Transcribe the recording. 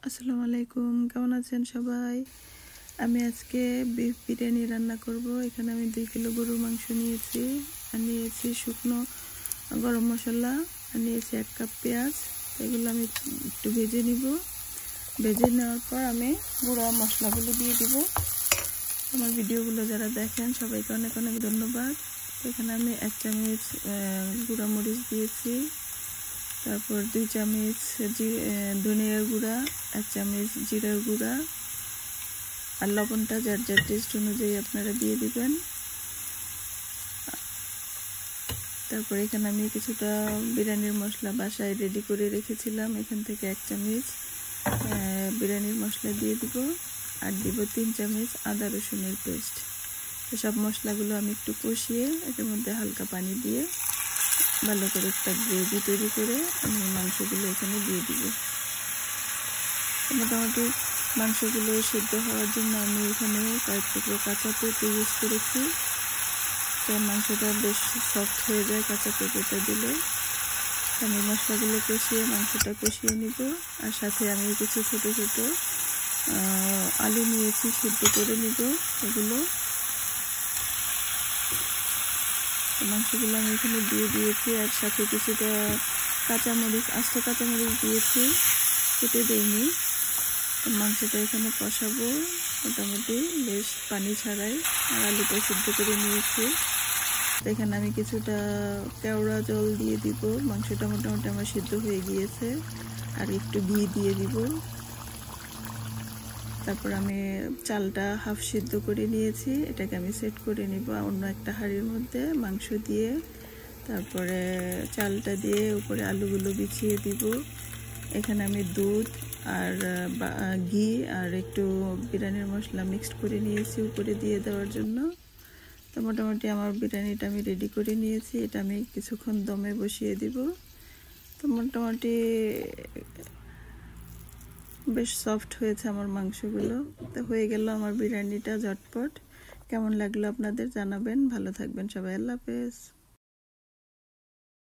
আসসালামু আলাইকুম, কেমন আছেন সবাই? আমি আজকে বিফ বিরিয়ানি রান্না করব। এখানে আমি 2 কিলো গরুর মাংস নিয়েছি, আর নিয়েছি শুকনো গরম মশলা, আর নিয়েছি 1 কাপ পেঁয়াজ। এগুলো আমি একটু ভেজে নিব। ভেজে নেওয়ার পর আমি গুঁড়া মশলাগুলো দিয়ে দিব। আমার ভিডিওগুলো যারা দেখেন সবাইকে অনেক অনেক ধন্যবাদ। এখানে আমি 1 চামচ গুঁড়া মরিচ দিয়েছি, তারপর 2 চামচ ধনিয়ার গুঁড়া, 1 চামচ জিরার গুঁড়া, আর লবণটা যার যার টেস্ট অনুযায়ী আপনারা দিয়ে দিবেন। তারপর এখানে আমি কিছুটা বিরিয়ানির মশলা বাসায় রেডি করে রেখেছিলাম, এখান থেকে 1 চামচ বিরিয়ানির মশলা দিয়ে দিব, আর দিব 3 চামচ আদা রসুনের পেস্ট। তো সব মশলাগুলো আমি একটু কষিয়ে এটার মধ্যে হালকা পানি দিয়ে ভালো করে একটা গ্রেভি তৈরি করে আমি মাংসগুলো এখানে দিয়ে দিব। মোটামুটি মাংসগুলো সিদ্ধ হওয়ার জন্য আমি এখানে কয়েক টুকরো কাঁচা পেঁপে ইউজ করেছি, তো মাংসটা বেশ সফট হয়ে যায় কাঁচা পেঁপেটা দিলে। আমি মশলাগুলো কষিয়ে মাংসটা কষিয়ে নিব, আর সাথে আমি কিছু ছোট ছোট আলু নিয়েছি, সিদ্ধ করে নিব এগুলো। মাংসগুলো আমি এখানে দিয়ে দিয়েছি, আর সাথে কিছুটা কাঁচামরিচ, আস্ত কাঁচামরিচ দিয়েছি, কেটে দেইনি। মাংসটা এখানে কষাবো মোটামুটি বেশ পানি ছাড়াই, আর আলুটা সিদ্ধ করে নিয়েছি। এখানে আমি কিছুটা কেওড়া জল দিয়ে দিব। মাংসটা মোটামুটি আমার সিদ্ধ হয়ে গিয়েছে, আর একটু ঘি দিয়ে দিব। তারপর আমি চালটা হাফ সিদ্ধ করে নিয়েছি, এটাকে আমি সেট করে নিব অন্য একটা হাঁড়ির মধ্যে মাংস দিয়ে। তারপরে চালটা দিয়ে উপরে আলুগুলো বিছিয়ে দিব। এখানে আমি দুধ আর ঘি আর একটু বিরিয়ানির মশলা মিক্সড করে নিয়েছি উপরে দিয়ে দেওয়ার জন্য। তো মোটামুটি আমার বিরিয়ানিটা আমি রেডি করে নিয়েছি, এটা আমি কিছুক্ষণ দমে বসিয়ে দিব। তো মোটামুটি বেশ সফট হয়েছে আমার মাংসগুলো। তো হয়ে গেল আমার বিরিয়ানিটা ঝটপট। কেমন লাগলো আপনাদের জানাবেন। ভালো থাকবেন সবাই, আল্লাহ হাফেজ।